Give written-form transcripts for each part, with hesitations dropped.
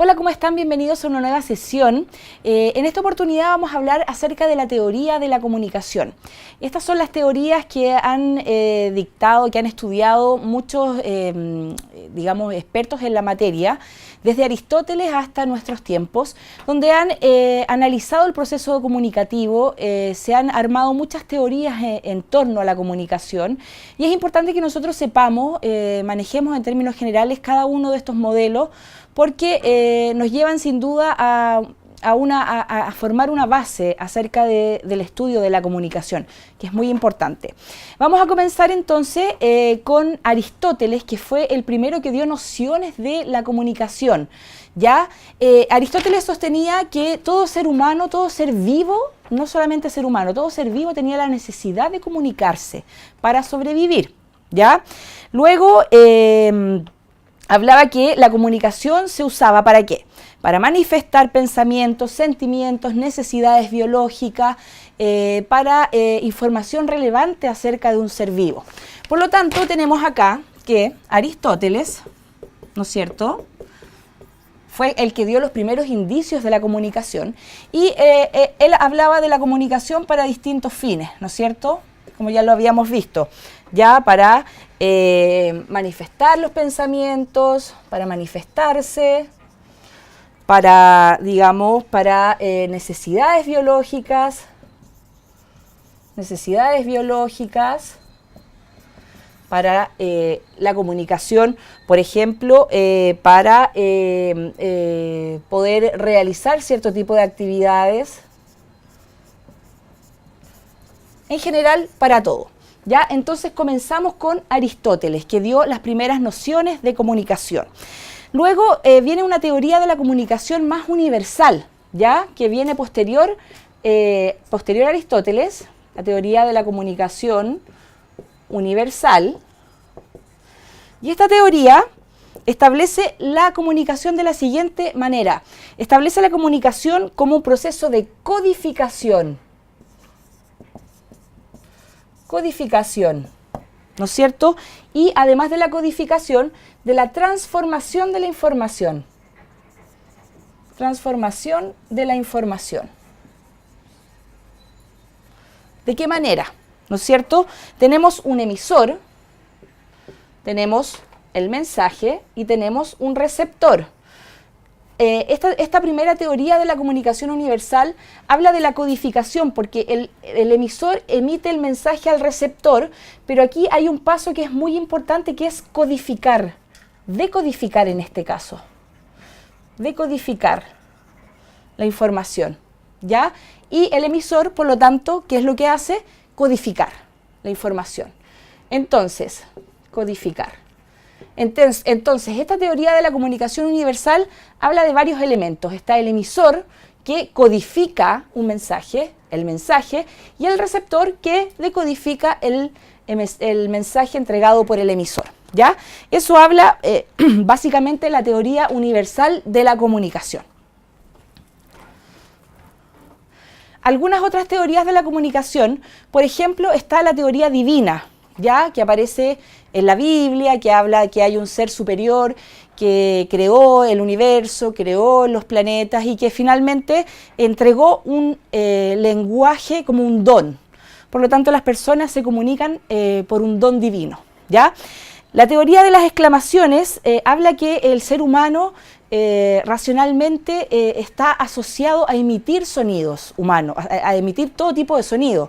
Hola, ¿cómo están? Bienvenidos a una nueva sesión. En esta oportunidad vamos a hablar acerca de la teoría de la comunicación. Estas son las teorías que han dictado, que han estudiado muchos, digamos, expertos en la materia, desde Aristóteles hasta nuestros tiempos, donde han analizado el proceso comunicativo, se han armado muchas teorías en torno a la comunicación, y es importante que nosotros sepamos, manejemos en términos generales cada uno de estos modelos, porque nos llevan sin duda a formar una base acerca del estudio de la comunicación, que es muy importante. Vamos a comenzar entonces con Aristóteles, que fue el primero que dio nociones de la comunicación. ¿Ya? Aristóteles sostenía que todo ser humano, todo ser vivo, no solamente ser humano, todo ser vivo tenía la necesidad de comunicarse para sobrevivir. ¿Ya? Luego hablaba que la comunicación se usaba ¿para qué? Para manifestar pensamientos, sentimientos, necesidades biológicas, para información relevante acerca de un ser vivo. Por lo tanto, tenemos acá que Aristóteles, ¿no es cierto?, fue el que dio los primeros indicios de la comunicación, y él hablaba de la comunicación para distintos fines, ¿no es cierto?, como ya lo habíamos visto, ya para manifestar los pensamientos, para manifestarse, para, digamos, para necesidades biológicas, para la comunicación, por ejemplo, para poder realizar cierto tipo de actividades, en general para todo. ¿Ya? Entonces comenzamos con Aristóteles, que dio las primeras nociones de comunicación. Luego viene una teoría de la comunicación más universal, ¿ya? Que viene posterior a Aristóteles, la teoría de la comunicación universal. Y esta teoría establece la comunicación de la siguiente manera. Establece la comunicación como un proceso de codificación, ¿no es cierto? Y además de la codificación, de la transformación de la información. Transformación de la información. ¿De qué manera? ¿No es cierto? Tenemos un emisor, tenemos el mensaje y tenemos un receptor. Esta primera teoría de la comunicación universal habla de la codificación, porque el emisor emite el mensaje al receptor, pero aquí hay un paso que es muy importante, que es codificar, decodificar en este caso, decodificar la información, ¿ya? Y el emisor, por lo tanto, ¿qué es lo que hace? Codificar la información. Entonces, codificar. Entonces, esta teoría de la comunicación universal habla de varios elementos. Está el emisor, que codifica un mensaje, el mensaje, y el receptor, que decodifica el mensaje entregado por el emisor, ¿ya? Eso habla básicamente de la teoría universal de la comunicación. Algunas otras teorías de la comunicación, por ejemplo, está la teoría divina, ¿ya? Que aparece en la Biblia, que habla de que hay un ser superior que creó el universo, creó los planetas y que finalmente entregó un lenguaje como un don. Por lo tanto, las personas se comunican por un don divino, ¿ya? La teoría de las exclamaciones habla que el ser humano racionalmente está asociado a emitir sonidos humanos, a emitir todo tipo de sonido.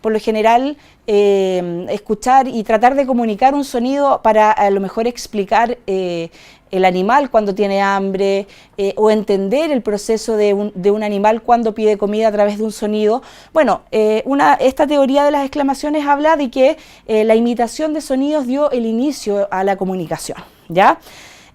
Por lo general, escuchar y tratar de comunicar un sonido para a lo mejor explicar el animal cuando tiene hambre, o entender el proceso de un animal cuando pide comida a través de un sonido. Bueno, esta teoría de las exclamaciones habla de que la imitación de sonidos dio el inicio a la comunicación, ¿ya?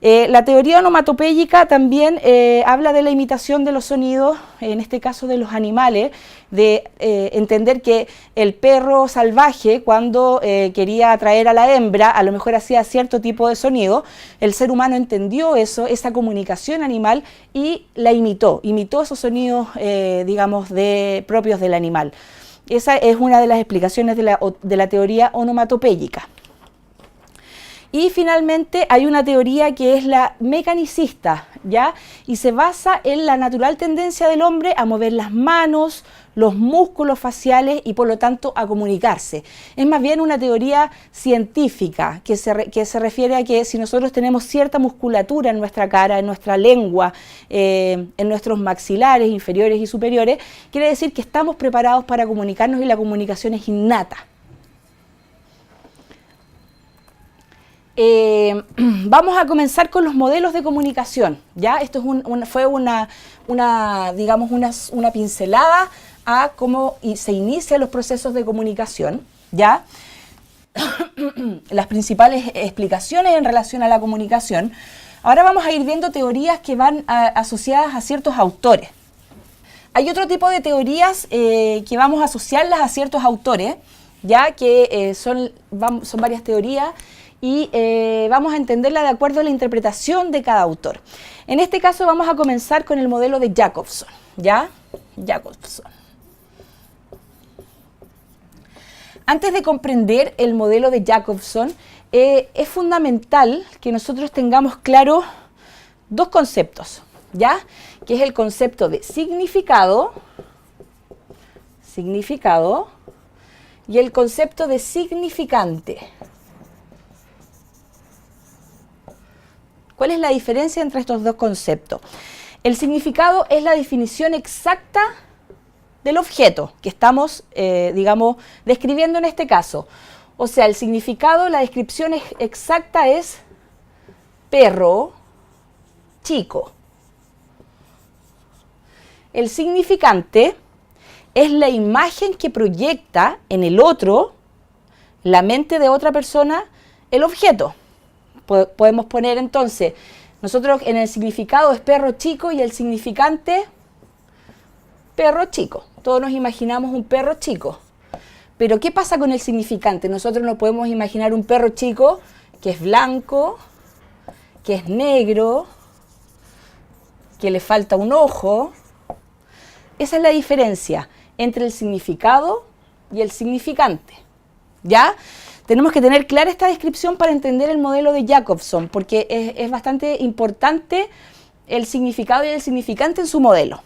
La teoría onomatopéyica también habla de la imitación de los sonidos, en este caso de los animales, de entender que el perro salvaje, cuando quería atraer a la hembra, a lo mejor hacía cierto tipo de sonido. El ser humano entendió eso, esa comunicación animal, y la imitó esos sonidos, digamos, propios del animal. Esa es una de las explicaciones de la teoría onomatopéyica. Y finalmente hay una teoría que es la mecanicista, ¿ya? Y se basa en la natural tendencia del hombre a mover las manos, los músculos faciales y por lo tanto a comunicarse. Es más bien una teoría científica que se refiere a que si nosotros tenemos cierta musculatura en nuestra cara, en nuestra lengua, en nuestros maxilares inferiores y superiores, quiere decir que estamos preparados para comunicarnos y la comunicación es innata. Vamos a comenzar con los modelos de comunicación, ¿ya? Esto es fue una pincelada a cómo se inician los procesos de comunicación, ¿ya? Las principales explicaciones en relación a la comunicación. Ahora vamos a ir viendo teorías que van asociadas a ciertos autores. Hay otro tipo de teorías que vamos a asociarlas a ciertos autores, ya que son varias teorías y vamos a entenderla de acuerdo a la interpretación de cada autor. En este caso vamos a comenzar con el modelo de Jacobson, ¿ya? Jacobson. Antes de comprender el modelo de Jacobson, es fundamental que nosotros tengamos claro dos conceptos, ¿ya? Que es el concepto de significado y el concepto de significante. ¿Cuál es la diferencia entre estos dos conceptos? El significado es la definición exacta del objeto que estamos, describiendo en este caso. O sea, el significado, la descripción exacta es perro chico. El significante es la imagen que proyecta en el otro, la mente de otra persona, el objeto. Podemos poner entonces, nosotros en el significado es perro chico y el significante perro chico. Todos nos imaginamos un perro chico. Pero ¿qué pasa con el significante? Nosotros no podemos imaginar un perro chico que es blanco, que es negro, que le falta un ojo. Esa es la diferencia entre el significado y el significante, ¿ya? Tenemos que tener clara esta descripción para entender el modelo de Jacobson, porque es bastante importante el significado y el significante en su modelo.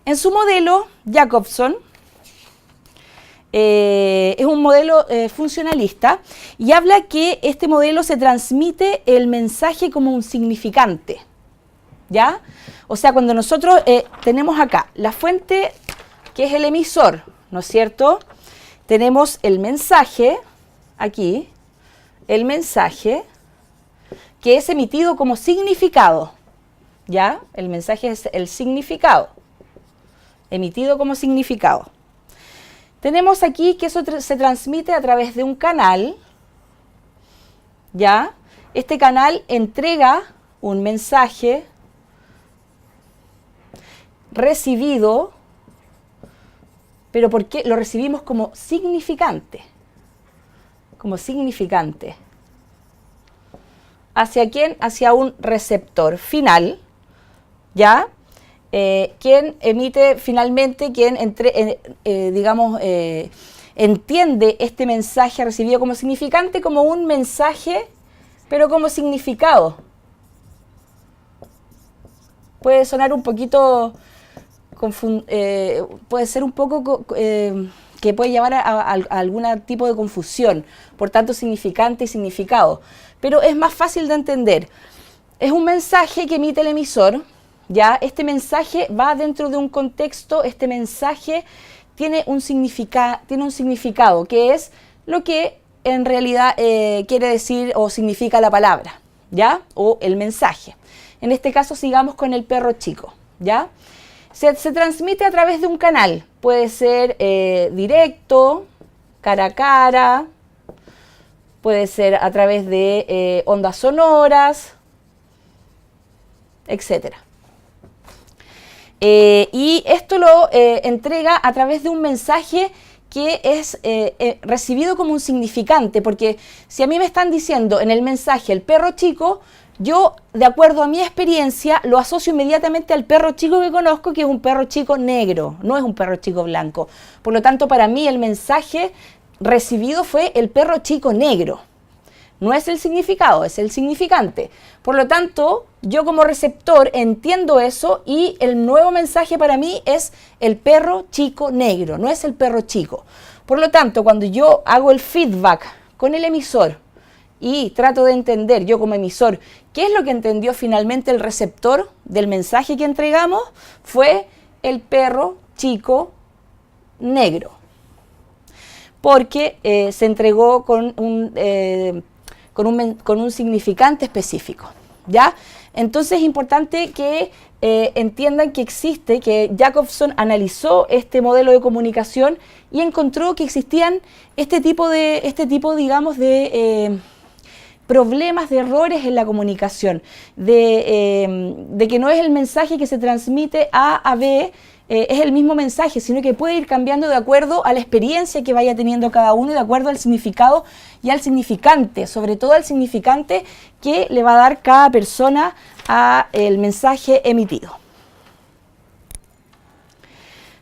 En su modelo, Jacobson es un modelo funcionalista y habla que este modelo se transmite el mensaje como un significante, ¿ya? O sea, cuando nosotros tenemos acá la fuente que es el emisor, ¿no es cierto? Tenemos el mensaje, aquí, el mensaje que es emitido como significado, ¿ya? El mensaje es el significado, emitido como significado. Tenemos aquí que eso se transmite a través de un canal, ¿ya? Este canal entrega un mensaje recibido. ¿Pero por qué? Lo recibimos como significante. Como significante. ¿Hacia quién? Hacia un receptor final, ¿ya? Quien emite finalmente, quien entiende este mensaje recibido como significante como un mensaje, pero como significado. Puede sonar un poquito... puede ser un poco que puede llevar a algún tipo de confusión, por tanto significante y significado, pero es más fácil de entender. Es un mensaje que emite el emisor, ¿ya? Este mensaje va dentro de un contexto, este mensaje tiene un significado, que es lo que en realidad quiere decir o significa la palabra, ¿ya? O el mensaje. En este caso sigamos con el perro chico, ¿ya? Se transmite a través de un canal, puede ser directo, cara a cara, puede ser a través de ondas sonoras, etc. Y esto lo entrega a través de un mensaje que es recibido como un significante, porque si a mí me están diciendo en el mensaje el perro chico, yo, de acuerdo a mi experiencia, lo asocio inmediatamente al perro chico que conozco, que es un perro chico negro, no es un perro chico blanco. Por lo tanto, para mí el mensaje recibido fue el perro chico negro. No es el significado, es el significante. Por lo tanto, yo como receptor entiendo eso y el nuevo mensaje para mí es el perro chico negro, no es el perro chico. Por lo tanto, cuando yo hago el feedback con el emisor y trato de entender yo como emisor qué es lo que entendió finalmente el receptor del mensaje que entregamos, fue el perro chico negro. Porque se entregó con un significante específico, ¿ya? Entonces es importante que entiendan que Jacobson analizó este modelo de comunicación y encontró que existían este tipo, digamos, de problemas, de errores en la comunicación, de que no es el mensaje que se transmite A a B, es el mismo mensaje, sino que puede ir cambiando de acuerdo a la experiencia que vaya teniendo cada uno y de acuerdo al significado y al significante, sobre todo al significante que le va a dar cada persona al mensaje emitido.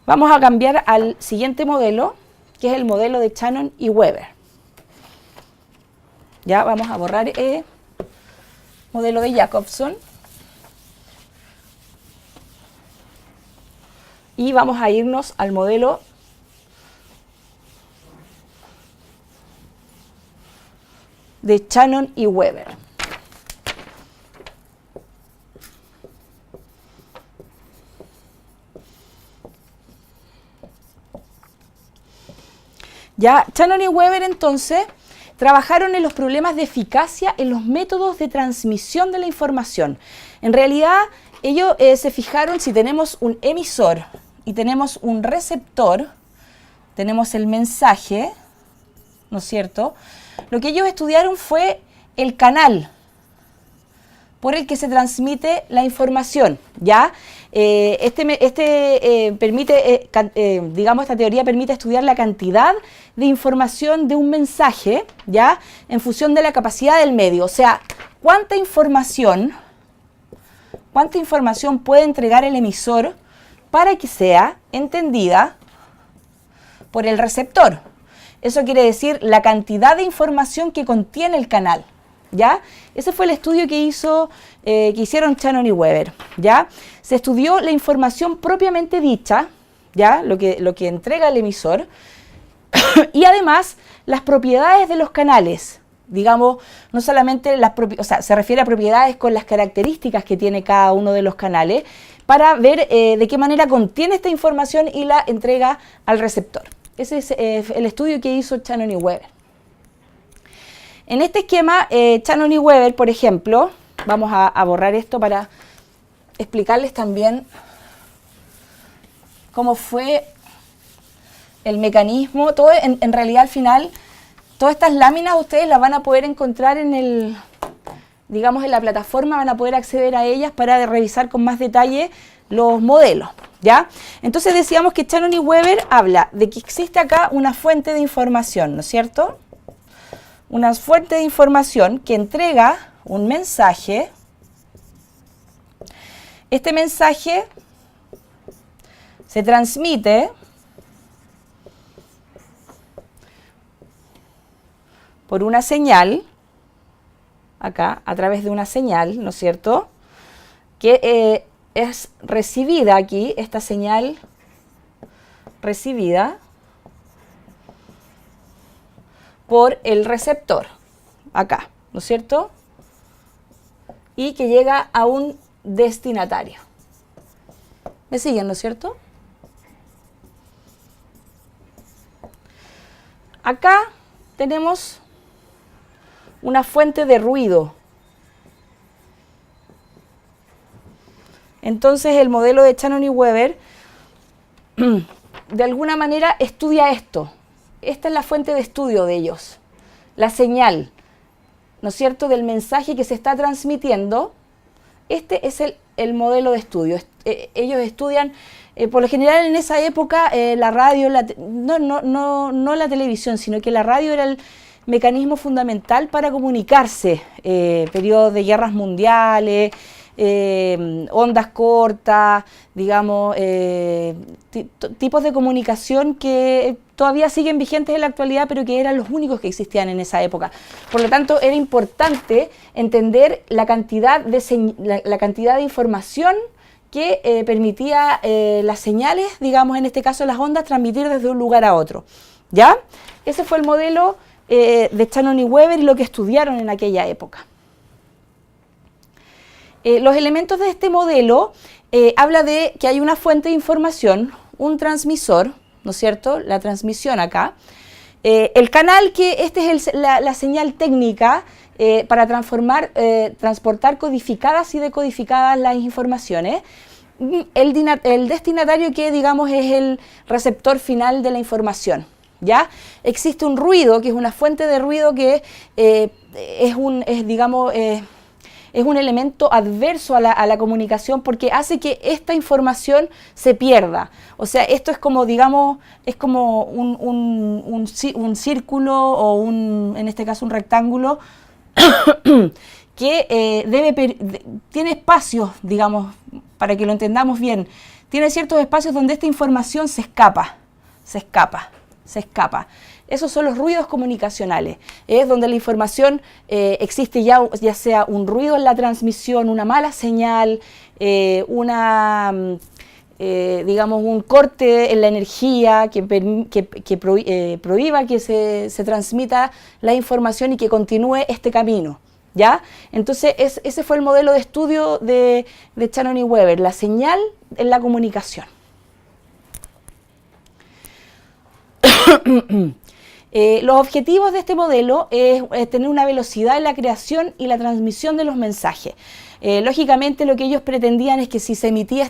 Vamos a cambiar al siguiente modelo, que es el modelo de Shannon y Weber. Ya vamos a borrar el modelo de Jacobson. Y vamos a irnos al modelo de Shannon y Weber. Ya, Shannon y Weber entonces trabajaron en los problemas de eficacia en los métodos de transmisión de la información. En realidad, ellos se fijaron si tenemos un emisor y tenemos un receptor, tenemos el mensaje, ¿no es cierto? Lo que ellos estudiaron fue el canal por el que se transmite la información, ¿ya? Digamos, esta teoría permite estudiar la cantidad de información de un mensaje, ¿ya? En función de la capacidad del medio, o sea, cuánta información puede entregar el emisor para que sea entendida por el receptor. Eso quiere decir la cantidad de información que contiene el canal, ¿ya? Ese fue el estudio que hicieron Shannon y Weber, ¿ya? Se estudió la información propiamente dicha, ¿ya? Lo que entrega el emisor, y además las propiedades de los canales. Digamos, no solamente se refiere a propiedades con las características que tiene cada uno de los canales para ver de qué manera contiene esta información y la entrega al receptor. Ese es el estudio que hizo Shannon y Weber. En este esquema, Shannon y Weber, por ejemplo, vamos a borrar esto para explicarles también cómo fue el mecanismo. Todo en realidad al final, todas estas láminas ustedes las van a poder encontrar en la plataforma, van a poder acceder a ellas para revisar con más detalle los modelos, ¿ya? Entonces decíamos que Shannon y Weber habla de que existe acá una fuente de información, ¿no es cierto? Una fuente de información que entrega un mensaje. Este mensaje se transmite por una señal, acá, a través de una señal, ¿no es cierto?, que es recibida aquí, esta señal recibida por el receptor, acá, ¿no es cierto?, y que llega a un destinatario. ¿Me siguen, no es cierto? Acá tenemos una fuente de ruido. Entonces el modelo de Shannon y Weber de alguna manera estudia esto. Esta es la fuente de estudio de ellos, la señal, ¿no es cierto?, del mensaje que se está transmitiendo. Este es el modelo de estudio. Ellos estudian, por lo general en esa época, la radio, no la televisión, sino que la radio era el mecanismo fundamental para comunicarse, periodos de guerras mundiales, ondas cortas, digamos, tipos de comunicación que todavía siguen vigentes en la actualidad, pero que eran los únicos que existían en esa época. Por lo tanto, era importante entender la cantidad de información que permitía las señales, digamos, en este caso las ondas, transmitir desde un lugar a otro. ¿Ya? Ese fue el modelo de Shannon y Weber y lo que estudiaron en aquella época. Los elementos de este modelo habla de que hay una fuente de información, un transmisor, ¿no es cierto? La transmisión acá. El canal, que este es la señal técnica para transportar codificadas y decodificadas las informaciones. El destinatario, que digamos es el receptor final de la información. ¿Ya? Existe un ruido, que es una fuente de ruido que es un elemento adverso a la comunicación, porque hace que esta información se pierda. O sea, esto es como, digamos, es como un círculo o en este caso un rectángulo que tiene espacios, digamos, para que lo entendamos bien, tiene ciertos espacios donde esta información se escapa. Esos son los ruidos comunicacionales. Es donde la información existe ya sea un ruido en la transmisión, una mala señal, digamos un corte en la energía que prohíba que se transmita la información y que continúe este camino. ¿Ya? Entonces ese fue el modelo de estudio de Shannon y Weber, la señal en la comunicación. Los objetivos de este modelo es tener una velocidad en la creación y la transmisión de los mensajes. Lógicamente lo que ellos pretendían es que si se emitía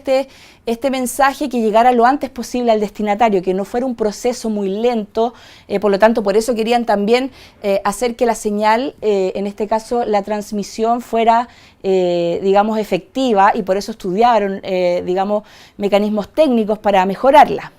este mensaje, que llegara lo antes posible al destinatario, que no fuera un proceso muy lento, por lo tanto por eso querían también hacer que la señal, en este caso la transmisión, fuera digamos efectiva, y por eso estudiaron digamos mecanismos técnicos para mejorarla.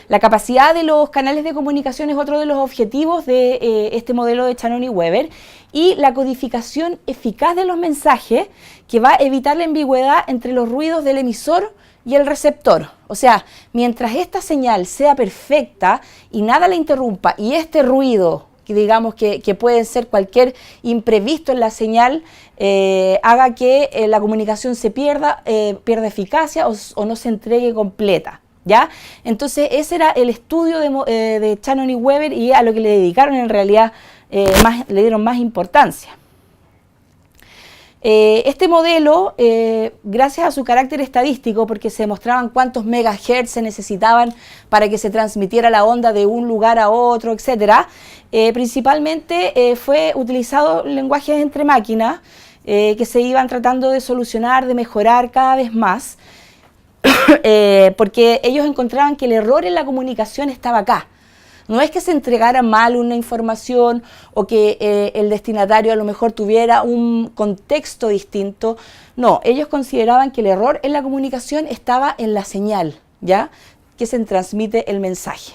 La capacidad de los canales de comunicación es otro de los objetivos de este modelo de Shannon y Weber, y la codificación eficaz de los mensajes, que va a evitar la ambigüedad entre los ruidos del emisor y el receptor. O sea, mientras esta señal sea perfecta y nada la interrumpa, y este ruido, que digamos que puede ser cualquier imprevisto en la señal, haga que la comunicación se pierda eficacia o no se entregue completa. ¿Ya? Entonces ese era el estudio de Shannon y Weber, y a lo que le dedicaron en realidad le dieron más importancia. Este modelo, gracias a su carácter estadístico, porque se demostraban cuántos megahertz se necesitaban para que se transmitiera la onda de un lugar a otro, etc., principalmente fue utilizado lenguajes entre máquinas que se iban tratando de solucionar, de mejorar cada vez más. Porque ellos encontraban que el error en la comunicación estaba acá. No es que se entregara mal una información o que el destinatario a lo mejor tuviera un contexto distinto. No, ellos consideraban que el error en la comunicación estaba en la señal, ¿ya?, que se transmite el mensaje.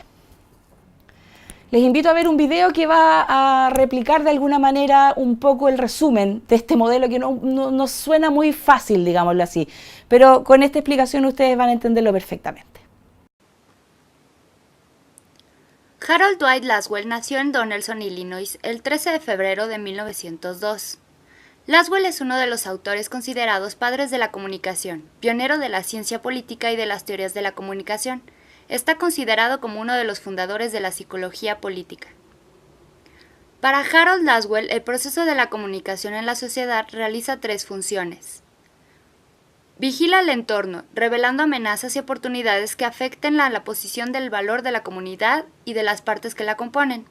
Les invito a ver un video que va a replicar de alguna manera un poco el resumen de este modelo, que no suena muy fácil, digámoslo así, pero con esta explicación ustedes van a entenderlo perfectamente. Harold Dwight Laswell nació en Donelson, Illinois, el 13 de febrero de 1902. Laswell es uno de los autores considerados padres de la comunicación, pionero de la ciencia política y de las teorías de la comunicación. Está considerado como uno de los fundadores de la psicología política. Para Harold Laswell, el proceso de la comunicación en la sociedad realiza tres funciones. Vigila el entorno, revelando amenazas y oportunidades que afecten la posición del valor de la comunidad y de las partes que la componen.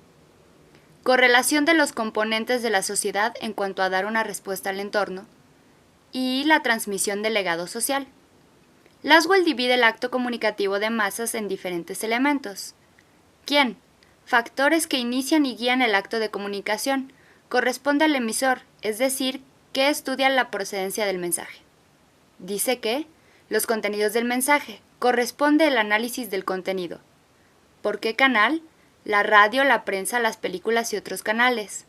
Correlación de los componentes de la sociedad en cuanto a dar una respuesta al entorno. Y la transmisión del legado social. Laswell divide el acto comunicativo de masas en diferentes elementos. ¿Quién? Factores que inician y guían el acto de comunicación. Corresponde al emisor, es decir, que estudia la procedencia del mensaje. Dice que los contenidos del mensaje. Corresponde el análisis del contenido. ¿Por qué canal? La radio, la prensa, las películas y otros canales.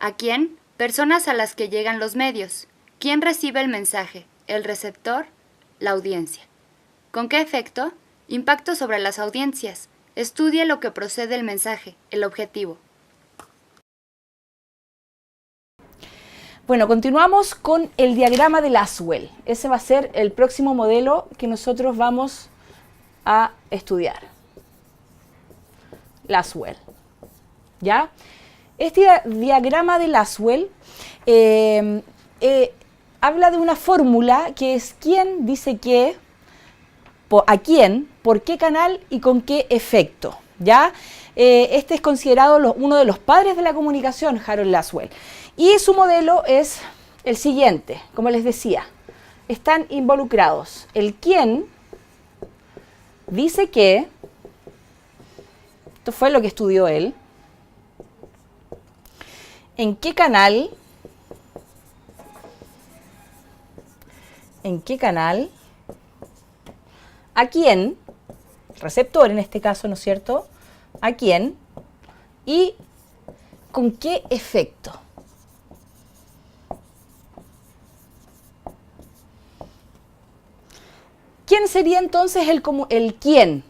¿A quién? Personas a las que llegan los medios. ¿Quién recibe el mensaje? ¿El receptor? ¿La audiencia? ¿Con qué efecto? Impacto sobre las audiencias. Estudie lo que procede del mensaje, el objetivo. Bueno, continuamos con el diagrama de Lasswell. Ese va a ser el próximo modelo que nosotros vamos a estudiar. Lasswell. ¿Ya? Este diagrama de Lasswell habla de una fórmula que es quién dice qué, a quién, por qué canal y con qué efecto. ¿Ya? Este es considerado uno de los padres de la comunicación, Harold Lasswell. Y su modelo es el siguiente, como les decía. Están involucrados el quién dice qué, esto fue lo que estudió él, en qué canal, a quién, receptor en este caso, ¿no es cierto?, a quién y con qué efecto. ¿Quién sería entonces el quién?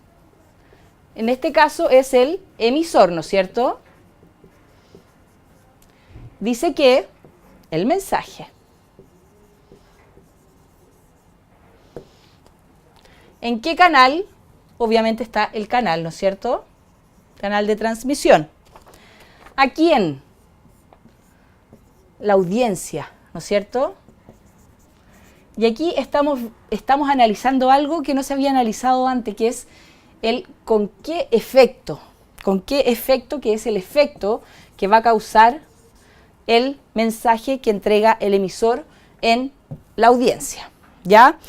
En este caso es el emisor, ¿no es cierto? Dice que el mensaje. ¿En qué canal? Obviamente está el canal, ¿no es cierto? Canal de transmisión. ¿A quién? La audiencia, ¿no es cierto? Y aquí estamos analizando algo que no se había analizado antes, que es el con qué efecto. Con qué efecto, que es el efecto que va a causar el mensaje que entrega el emisor en la audiencia. ¿Ya?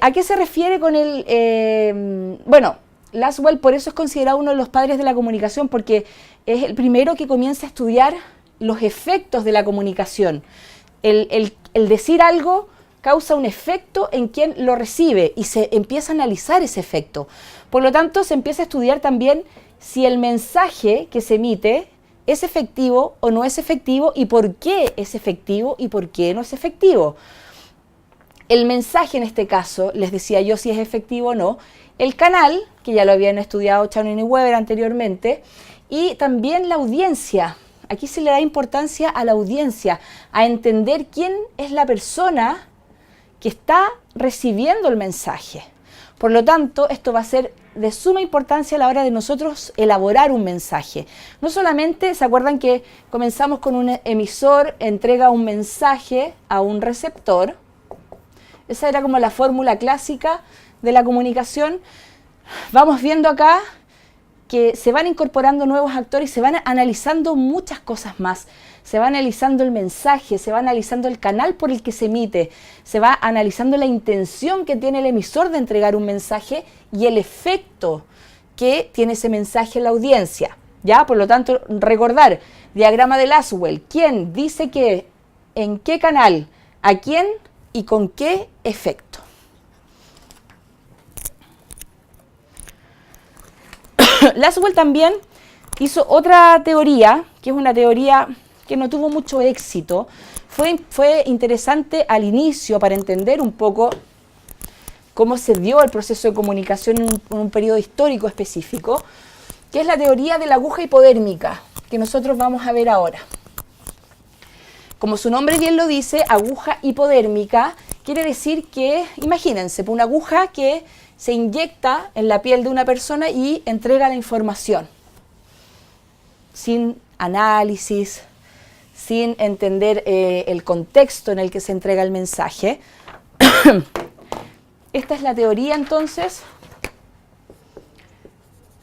¿A qué se refiere con el...? Bueno, Lasswell por eso es considerado uno de los padres de la comunicación, porque es el primero que comienza a estudiar los efectos de la comunicación. El decir algo causa un efecto en quien lo recibe y se empieza a analizar ese efecto. Por lo tanto, se empieza a estudiar también si el mensaje que se emite es efectivo o no es efectivo y por qué es efectivo y por qué no es efectivo. El mensaje en este caso, les decía yo si es efectivo o no, el canal, que ya lo habían estudiado Shannon y Weber anteriormente, y también la audiencia. Aquí se le da importancia a la audiencia, a entender quién es la persona que está recibiendo el mensaje. Por lo tanto, esto va a ser de suma importancia a la hora de nosotros elaborar un mensaje. No solamente, ¿se acuerdan que comenzamos con un emisor, entrega un mensaje a un receptor? Esa era como la fórmula clásica de la comunicación. Vamos viendo acá que se van incorporando nuevos actores y se van analizando muchas cosas más. Se va analizando el mensaje, se va analizando el canal por el que se emite, se va analizando la intención que tiene el emisor de entregar un mensaje y el efecto que tiene ese mensaje en la audiencia. ¿Ya? Por lo tanto, recordar, diagrama de Lasswell, quién dice qué, en qué canal, a quién y con qué efecto. Lasswell también hizo otra teoría, que es una teoría que no tuvo mucho éxito. Fue interesante al inicio para entender un poco cómo se dio el proceso de comunicación en un periodo histórico específico, que es la teoría de la aguja hipodérmica, que nosotros vamos a ver ahora. Como su nombre bien lo dice, aguja hipodérmica, quiere decir que, imagínense, una aguja que se inyecta en la piel de una persona y entrega la información, sin análisis, sin entender el contexto en el que se entrega el mensaje. Esta es la teoría entonces,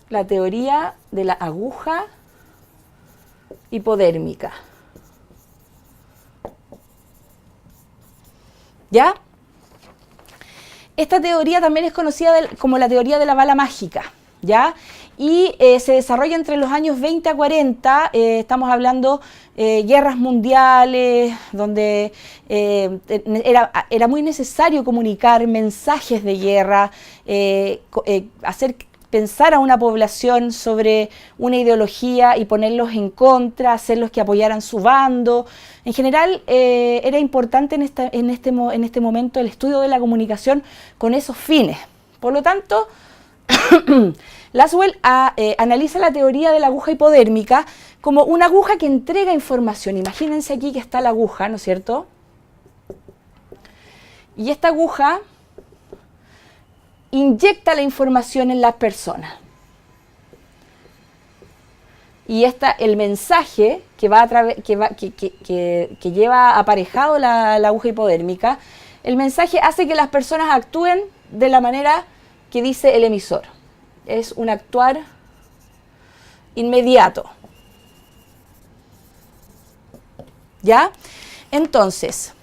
la teoría de la aguja hipodérmica. ¿Ya? Esta teoría también es conocida como la teoría de la bala mágica, ¿ya? Y se desarrolla entre los años 20 a 40, estamos hablando guerras mundiales, donde era muy necesario comunicar mensajes de guerra, hacer pensar a una población sobre una ideología y ponerlos en contra, hacerlos que apoyaran su bando. En general, era importante en este momento el estudio de la comunicación con esos fines. Por lo tanto, Lasswell analiza la teoría de la aguja hipodérmica como una aguja que entrega información. Imagínense aquí que está la aguja, ¿no es cierto? Y esta aguja inyecta la información en las personas. Y el mensaje que lleva aparejado la aguja hipodérmica, el mensaje hace que las personas actúen de la manera que dice el emisor. Es un actuar inmediato. ¿Ya? Entonces,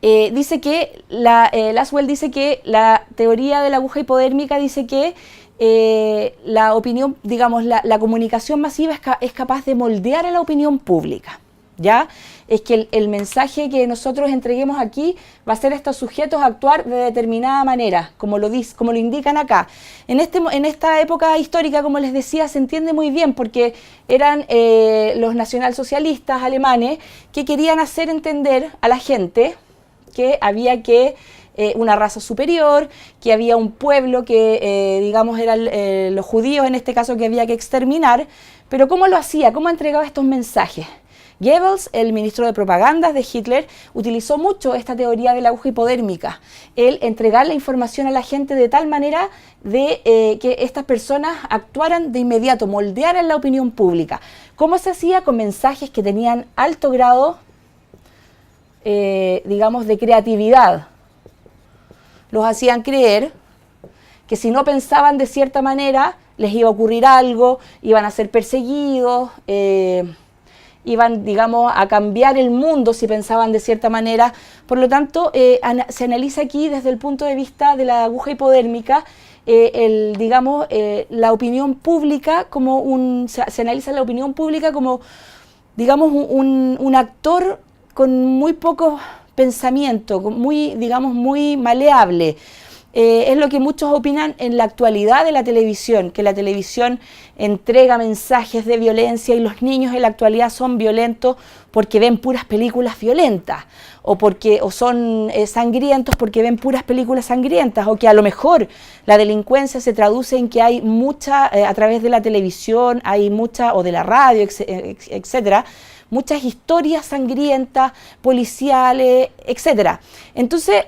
dice que Lasswell dice que la teoría de la aguja hipodérmica dice que la opinión, digamos, la comunicación masiva es capaz de moldear a la opinión pública. ¿Ya? Es que el mensaje que nosotros entreguemos aquí va a ser a estos sujetos a actuar de determinada manera, como lo indican acá. En esta época histórica, como les decía, se entiende muy bien porque eran los nacionalsocialistas alemanes que querían hacer entender a la gente que había una raza superior, que había un pueblo que, digamos, eran los judíos en este caso que había que exterminar. Pero ¿cómo lo hacía? ¿Cómo entregaba estos mensajes? Goebbels, el ministro de propaganda de Hitler, utilizó mucho esta teoría de la aguja hipodérmica, el entregar la información a la gente de tal manera de que estas personas actuaran de inmediato, moldearan la opinión pública. ¿Cómo se hacía? Con mensajes que tenían alto grado, digamos, de creatividad. Los hacían creer que si no pensaban de cierta manera, les iba a ocurrir algo, iban a ser perseguidos, iban, digamos, a cambiar el mundo si pensaban de cierta manera. Por lo tanto, se analiza aquí desde el punto de vista de la aguja hipodérmica, digamos, la opinión pública como se analiza la opinión pública como, digamos, un actor con muy poco pensamiento, digamos, muy maleable. Es lo que muchos opinan en la actualidad de la televisión, que la televisión entrega mensajes de violencia y los niños en la actualidad son violentos porque ven puras películas violentas o son sangrientos porque ven puras películas sangrientas, o que a lo mejor la delincuencia se traduce en que hay mucha, a través de la televisión, hay mucha, o de la radio, etcétera, muchas historias sangrientas, policiales, etcétera. Entonces,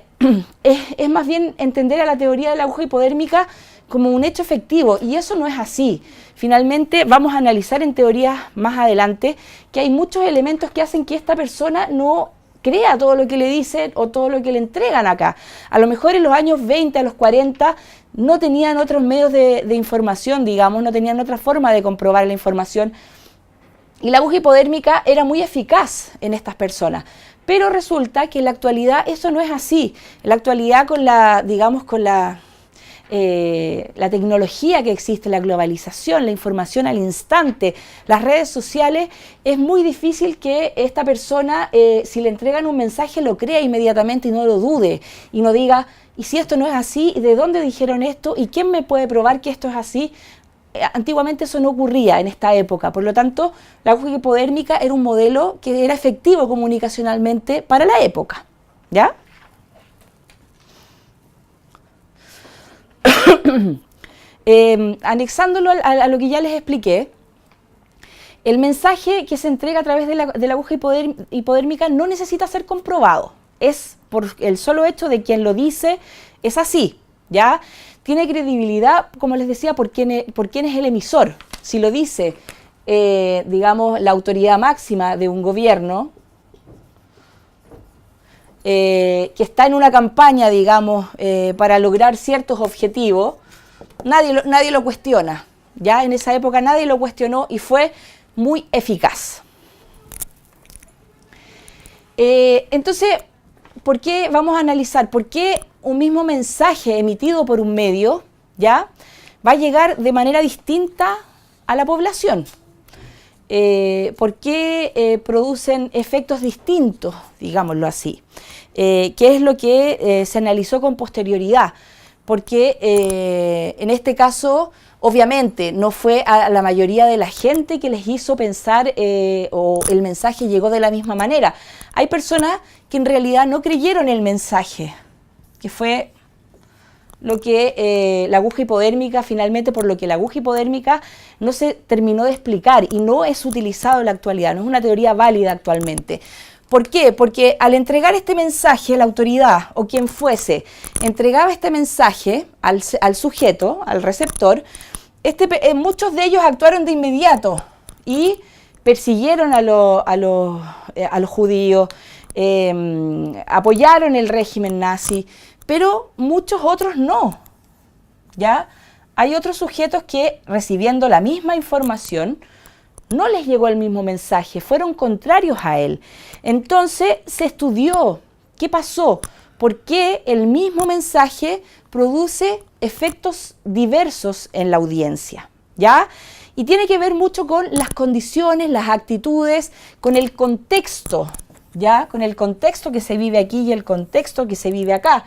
es más bien entender a la teoría de la aguja hipodérmica como un hecho efectivo, y eso no es así. Finalmente, vamos a analizar en teorías más adelante que hay muchos elementos que hacen que esta persona no crea todo lo que le dicen o todo lo que le entregan acá. A lo mejor en los años 20, a los 40, no tenían otros medios de información, digamos, no tenían otra forma de comprobar la información, y la aguja hipodérmica era muy eficaz en estas personas. Pero resulta que en la actualidad eso no es así. En la actualidad con la tecnología que existe, la globalización, la información al instante, las redes sociales, es muy difícil que esta persona, si le entregan un mensaje, lo crea inmediatamente y no lo dude. Y no diga, ¿y si esto no es así? ¿Y de dónde dijeron esto? ¿Y quién me puede probar que esto es así? Antiguamente eso no ocurría en esta época, por lo tanto la aguja hipodérmica era un modelo que era efectivo comunicacionalmente para la época, ¿ya? Anexándolo a lo que ya les expliqué, el mensaje que se entrega a través de la aguja hipodérmica no necesita ser comprobado, es por el solo hecho de quien lo dice, es así, ¿ya? Tiene credibilidad, como les decía, por quién es el emisor. Si lo dice, digamos, la autoridad máxima de un gobierno, que está en una campaña, digamos, para lograr ciertos objetivos, nadie lo cuestiona. Ya en esa época nadie lo cuestionó y fue muy eficaz. Entonces, ¿por qué vamos a analizar? ¿Por qué un mismo mensaje emitido por un medio, ya, va a llegar de manera distinta a la población? ¿Por qué producen efectos distintos, digámoslo así? ¿Qué es lo que se analizó con posterioridad? porque en este caso, obviamente, no fue a la mayoría de la gente que les hizo pensar o el mensaje llegó de la misma manera. Hay personas que en realidad no creyeron el mensaje, que fue lo que la aguja hipodérmica, finalmente por lo que la aguja hipodérmica no se terminó de explicar y no es utilizado en la actualidad, no es una teoría válida actualmente. ¿Por qué? Porque al entregar este mensaje, la autoridad o quien fuese, entregaba este mensaje al sujeto, al receptor, muchos de ellos actuaron de inmediato y persiguieron a los judíos, apoyaron el régimen nazi, pero muchos otros no, ¿ya? Hay otros sujetos que, recibiendo la misma información, no les llegó el mismo mensaje, fueron contrarios a él. Entonces se estudió qué pasó, por qué el mismo mensaje produce efectos diversos en la audiencia, ¿ya? Y tiene que ver mucho con las condiciones, las actitudes, con el contexto, ¿ya? Con el contexto que se vive aquí y el contexto que se vive acá.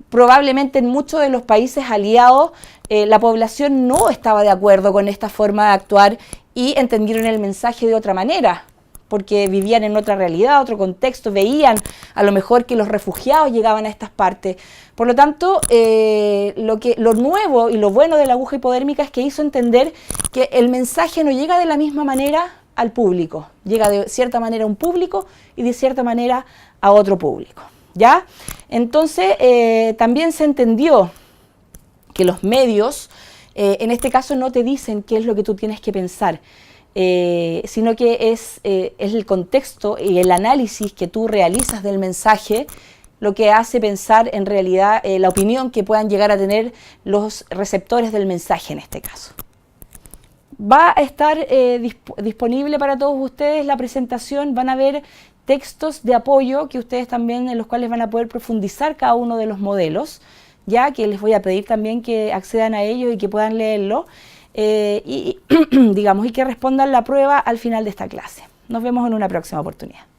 Probablemente en muchos de los países aliados la población no estaba de acuerdo con esta forma de actuar y entendieron el mensaje de otra manera, porque vivían en otra realidad, otro contexto, veían a lo mejor que los refugiados llegaban a estas partes. Por lo tanto, lo nuevo y lo bueno de la aguja hipodérmica es que hizo entender que el mensaje no llega de la misma manera al público, llega de cierta manera a un público y de cierta manera a otro público, ¿ya? Entonces, también se entendió que los medios, en este caso, no te dicen qué es lo que tú tienes que pensar, sino que es el contexto y el análisis que tú realizas del mensaje lo que hace pensar en realidad la opinión que puedan llegar a tener los receptores del mensaje en este caso. Va a estar disponible para todos ustedes la presentación, van a ver textos de apoyo que ustedes también, en los cuales van a poder profundizar cada uno de los modelos, ya que les voy a pedir también que accedan a ellos y que puedan leerlo digamos, y que respondan la prueba al final de esta clase. Nos vemos en una próxima oportunidad.